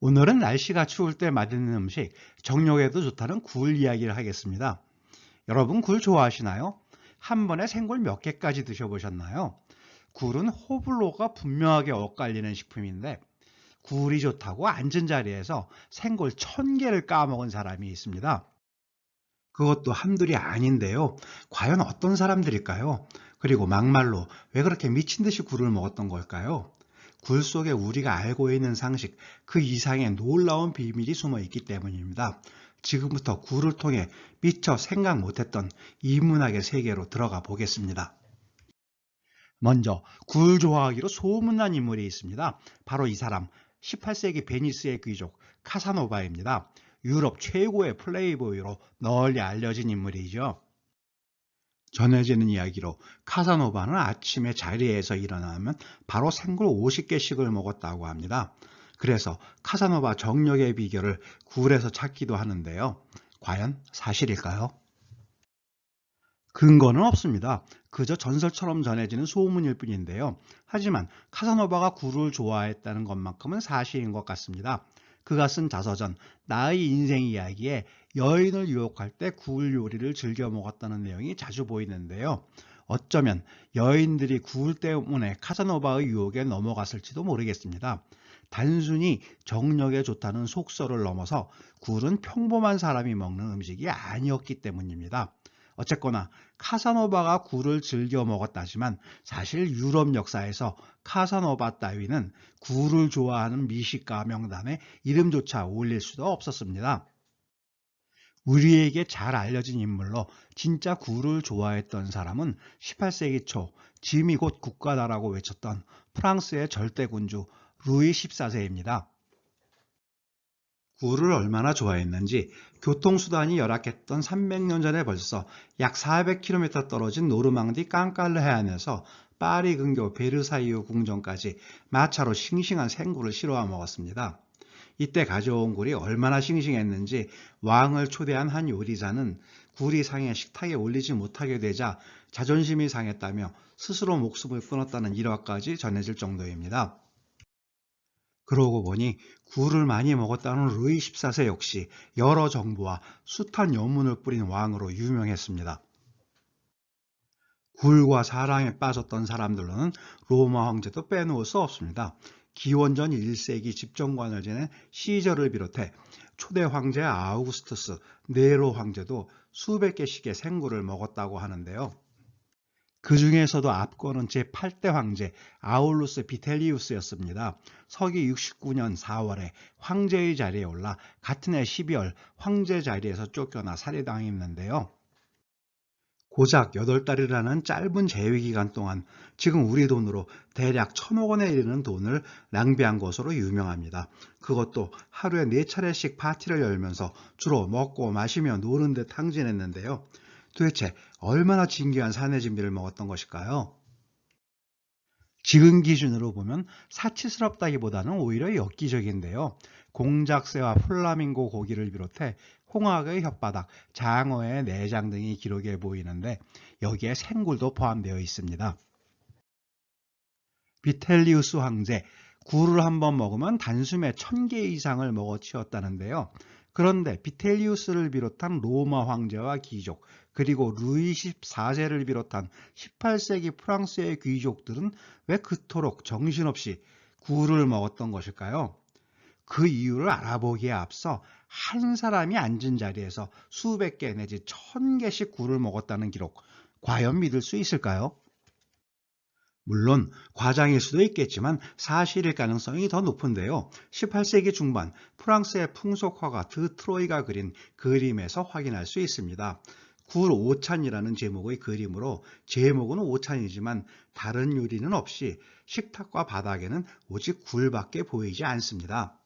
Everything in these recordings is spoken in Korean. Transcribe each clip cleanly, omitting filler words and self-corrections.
오늘은 날씨가 추울 때 맛있는 음식, 정력에도 좋다는 굴 이야기를 하겠습니다. 여러분 굴 좋아하시나요? 한 번에 생굴 몇 개까지 드셔보셨나요? 굴은 호불호가 분명하게 엇갈리는 식품인데 굴이 좋다고 앉은 자리에서 생굴 1000개를 까먹은 사람이 있습니다. 그것도 한둘이 아닌데요. 과연 어떤 사람들일까요? 그리고 막말로 왜 그렇게 미친 듯이 굴을 먹었던 걸까요? 굴 속에 우리가 알고 있는 상식, 그 이상의 놀라운 비밀이 숨어 있기 때문입니다. 지금부터 굴을 통해 미처 생각 못했던 이문학의 세계로 들어가 보겠습니다. 먼저 굴 좋아하기로 소문난 인물이 있습니다. 바로 이 사람, 18세기 베니스의 귀족 카사노바입니다. 유럽 최고의 플레이보이로 널리 알려진 인물이죠. 전해지는 이야기로 카사노바는 아침에 자리에서 일어나면 바로 생굴 50개씩을 먹었다고 합니다. 그래서 카사노바 정력의 비결을 굴에서 찾기도 하는데요. 과연 사실일까요? 근거는 없습니다. 그저 전설처럼 전해지는 소문일 뿐인데요. 하지만 카사노바가 굴을 좋아했다는 것만큼은 사실인 것 같습니다. 그가 쓴 자서전 나의 인생 이야기에 여인을 유혹할 때 굴 요리를 즐겨 먹었다는 내용이 자주 보이는데요. 어쩌면 여인들이 굴 때문에 카사노바의 유혹에 넘어갔을지도 모르겠습니다. 단순히 정력에 좋다는 속설을 넘어서 굴은 평범한 사람이 먹는 음식이 아니었기 때문입니다. 어쨌거나 카사노바가 굴을 즐겨 먹었다지만 사실 유럽 역사에서 카사노바 따위는 굴을 좋아하는 미식가 명단에 이름조차 올릴 수도 없었습니다. 우리에게 잘 알려진 인물로 진짜 굴을 좋아했던 사람은 18세기 초 짐이 곧 국가다라고 외쳤던 프랑스의 절대군주 루이 14세입니다. 굴을 얼마나 좋아했는지 교통수단이 열악했던 300년 전에 벌써 약 400km 떨어진 노르망디 깡깔르 해안에서 파리 근교 베르사유 궁전까지 마차로 싱싱한 생굴을 실어와 먹었습니다. 이때 가져온 굴이 얼마나 싱싱했는지 왕을 초대한 한 요리사는 굴이 상해 식탁에 올리지 못하게 되자 자존심이 상했다며 스스로 목숨을 끊었다는 일화까지 전해질 정도입니다. 그러고 보니 굴을 많이 먹었다는 루이 14세 역시 여러 정부와 숱한 연문을 뿌린 왕으로 유명했습니다. 굴과 사랑에 빠졌던 사람들로는 로마 황제도 빼놓을 수 없습니다. 기원전 1세기 집정관을 지낸 시저를 비롯해 초대 황제 아우구스투스, 네로 황제도 수백 개씩의 생굴을 먹었다고 하는데요. 그 중에서도 압권은 제8대 황제 아울루스 비텔리우스였습니다. 서기 69년 4월에 황제의 자리에 올라 같은 해 12월 황제 자리에서 쫓겨나 살해당했는데요. 고작 8달이라는 짧은 재위 기간 동안 지금 우리 돈으로 대략 1000억 원에 이르는 돈을 낭비한 것으로 유명합니다. 그것도 하루에 4차례씩 파티를 열면서 주로 먹고 마시며 노는 데 탕진했는데요. 도대체 얼마나 진귀한 산의 진미를 먹었던 것일까요? 지금 기준으로 보면 사치스럽다기보다는 오히려 엽기적인데요. 공작새와 플라밍고 고기를 비롯해 홍학의 혓바닥, 장어의 내장 등이 기록해 보이는데 여기에 생굴도 포함되어 있습니다. 비텔리우스 황제, 굴을 한번 먹으면 단숨에 1000개 이상을 먹어치웠다는데요. 그런데 비텔리우스를 비롯한 로마 황제와 귀족, 그리고 루이 14세를 비롯한 18세기 프랑스의 귀족들은 왜 그토록 정신없이 굴을 먹었던 것일까요? 그 이유를 알아보기에 앞서 한 사람이 앉은 자리에서 수백 개 내지 1000개씩 굴을 먹었다는 기록, 과연 믿을 수 있을까요? 물론 과장일 수도 있겠지만 사실일 가능성이 더 높은데요. 18세기 중반 프랑스의 풍속화가 드트로이가 그린 그림에서 확인할 수 있습니다. 굴 오찬이라는 제목의 그림으로 제목은 오찬이지만 다른 요리는 없이 식탁과 바닥에는 오직 굴밖에 보이지 않습니다.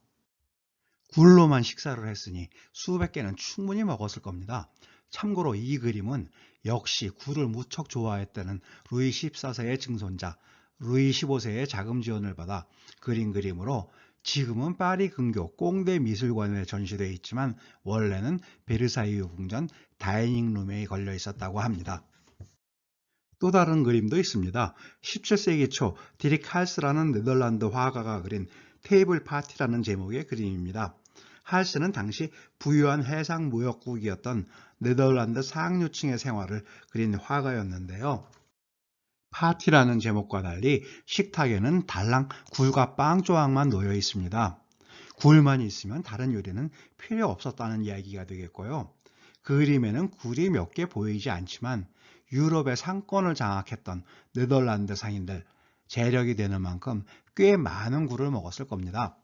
굴로만 식사를 했으니 수백 개는 충분히 먹었을 겁니다. 참고로 이 그림은 역시 굴을 무척 좋아했다는 루이 14세의 증손자, 루이 15세의 자금 지원을 받아 그린 그림으로 지금은 파리 근교 꽁대 미술관에 전시되어 있지만 원래는 베르사유 궁전 다이닝룸에 걸려 있었다고 합니다. 또 다른 그림도 있습니다. 17세기 초 디릭 할스라는 네덜란드 화가가 그린 테이블 파티라는 제목의 그림입니다. 할스는 당시 부유한 해상 무역국이었던 네덜란드 상류층의 생활을 그린 화가였는데요. 파티라는 제목과 달리 식탁에는 달랑 굴과 빵 조각만 놓여 있습니다. 굴만 있으면 다른 요리는 필요 없었다는 이야기가 되겠고요. 그 그림에는 굴이 몇 개 보이지 않지만 유럽의 상권을 장악했던 네덜란드 상인들, 재력이 되는 만큼 꽤 많은 굴을 먹었을 겁니다.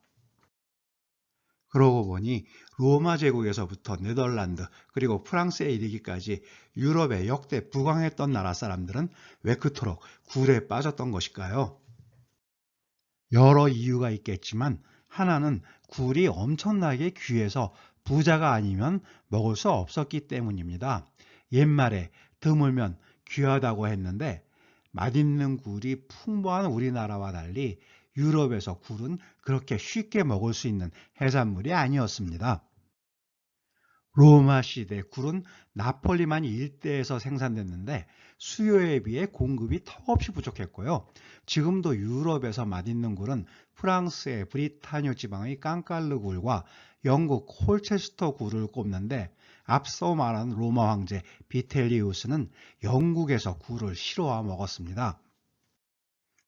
그러고 보니 로마 제국에서부터 네덜란드 그리고 프랑스에 이르기까지 유럽에 역대 부강했던 나라 사람들은 왜 그토록 굴에 빠졌던 것일까요? 여러 이유가 있겠지만 하나는 굴이 엄청나게 귀해서 부자가 아니면 먹을 수 없었기 때문입니다. 옛말에 드물면 귀하다고 했는데 맛있는 굴이 풍부한 우리나라와 달리 유럽에서 굴은 그렇게 쉽게 먹을 수 있는 해산물이 아니었습니다. 로마 시대 굴은 나폴리만 일대에서 생산됐는데 수요에 비해 공급이 턱없이 부족했고요. 지금도 유럽에서 맛있는 굴은 프랑스의 브리타뉴 지방의 깡깔르 굴과 영국 콜체스터 굴을 꼽는데 앞서 말한 로마 황제 비텔리우스는 영국에서 굴을 실어와 먹었습니다.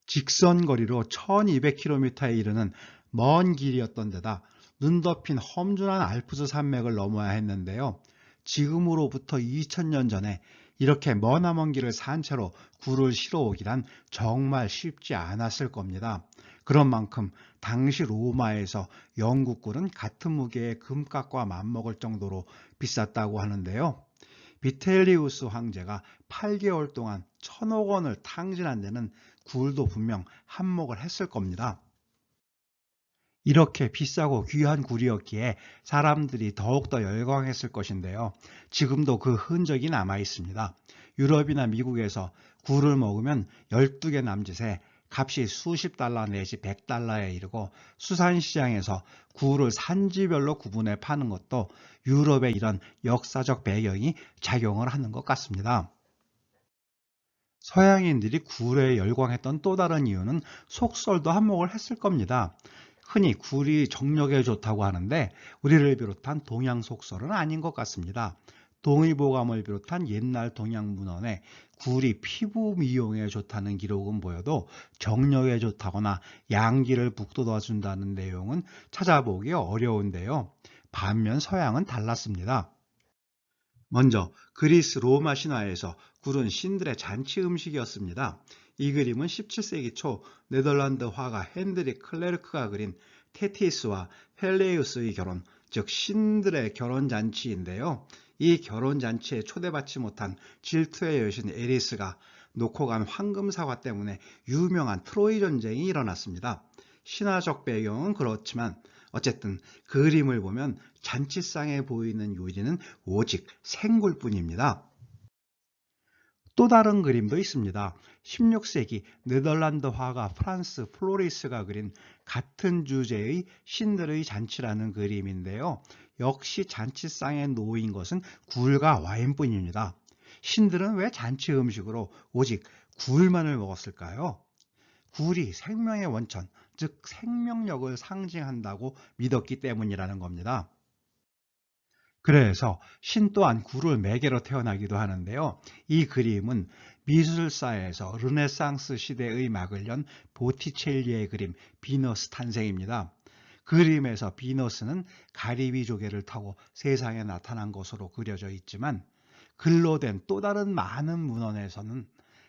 직선거리로 1200km에 이르는 먼 길이었던 데다 눈 덮인 험준한 알프스 산맥을 넘어야 했는데요. 지금으로부터 2000년 전에 이렇게 머나먼 길을 산채로 굴을 실어 오기란 정말 쉽지 않았을 겁니다. 그런 만큼 당시 로마에서 영국 굴은 같은 무게의 금값과 맞먹을 정도로 비쌌다고 하는데요. 비텔리우스 황제가 8개월 동안 1000억 원을 탕진한 데는 굴도 분명 한몫을 했을 겁니다. 이렇게 비싸고 귀한 굴이었기에 사람들이 더욱더 열광했을 것인데요. 지금도 그 흔적이 남아 있습니다. 유럽이나 미국에서 굴을 먹으면 12개 남짓에 값이 수십 달러 내지 100달러에 이르고 수산시장에서 굴을 산지별로 구분해 파는 것도 유럽의 이런 역사적 배경이 작용을 하는 것 같습니다. 서양인들이 굴에 열광했던 또 다른 이유는 속설도 한몫을 했을 겁니다. 흔히 굴이 정력에 좋다고 하는데 우리를 비롯한 동양 속설은 아닌 것 같습니다. 동의보감을 비롯한 옛날 동양 문헌에 굴이 피부 미용에 좋다는 기록은 보여도 정력에 좋다거나 양기를 북돋아준다는 내용은 찾아보기 어려운데요. 반면 서양은 달랐습니다. 먼저 그리스 로마 신화에서 굴은 신들의 잔치 음식이었습니다. 이 그림은 17세기 초 네덜란드 화가 핸드릭 클레르크가 그린 테티스와 펠레우스의 결혼, 즉 신들의 결혼잔치인데요. 이 결혼잔치에 초대받지 못한 질투의 여신 에리스가 놓고 간 황금사과 때문에 유명한 트로이 전쟁이 일어났습니다. 신화적 배경은 그렇지만 어쨌든 그 그림을 보면 잔치상에 보이는 요리는 오직 생굴뿐입니다. 또 다른 그림도 있습니다. 16세기 네덜란드 화가 프란스 플로리스가 그린 같은 주제의 신들의 잔치라는 그림인데요. 역시 잔치상에 놓인 것은 굴과 와인뿐입니다. 신들은 왜 잔치 음식으로 오직 굴만을 먹었을까요? 굴이 생명의 원천, 즉 생명력을 상징한다고 믿었기 때문이라는 겁니다. 그래서 신 또한 굴을 매개로 태어나기도 하는데요. 이 그림은 미술사에서 르네상스 시대의 막을 연 보티첼리의 그림 비너스 탄생입니다. 그림에서 비너스는 가리비 조개를 타고 세상에 나타난 것으로 그려져 있지만 글로 된 또 다른 많은 문헌에서는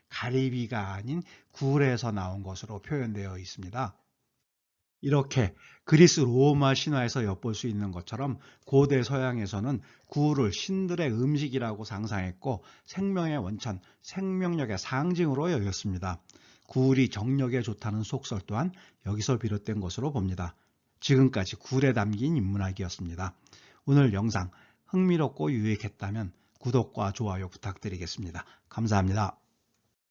가리비가 아닌 굴에서 나온 것으로 표현되어 있습니다. 이렇게 그리스 로마 신화에서 엿볼 수 있는 것처럼 고대 서양에서는 굴을 신들의 음식이라고 상상했고 생명의 원천, 생명력의 상징으로 여겼습니다. 굴이 정력에 좋다는 속설 또한 여기서 비롯된 것으로 봅니다. 지금까지 굴에 담긴 인문학이었습니다. 오늘 영상 흥미롭고 유익했다면 구독과 좋아요 부탁드리겠습니다. 감사합니다.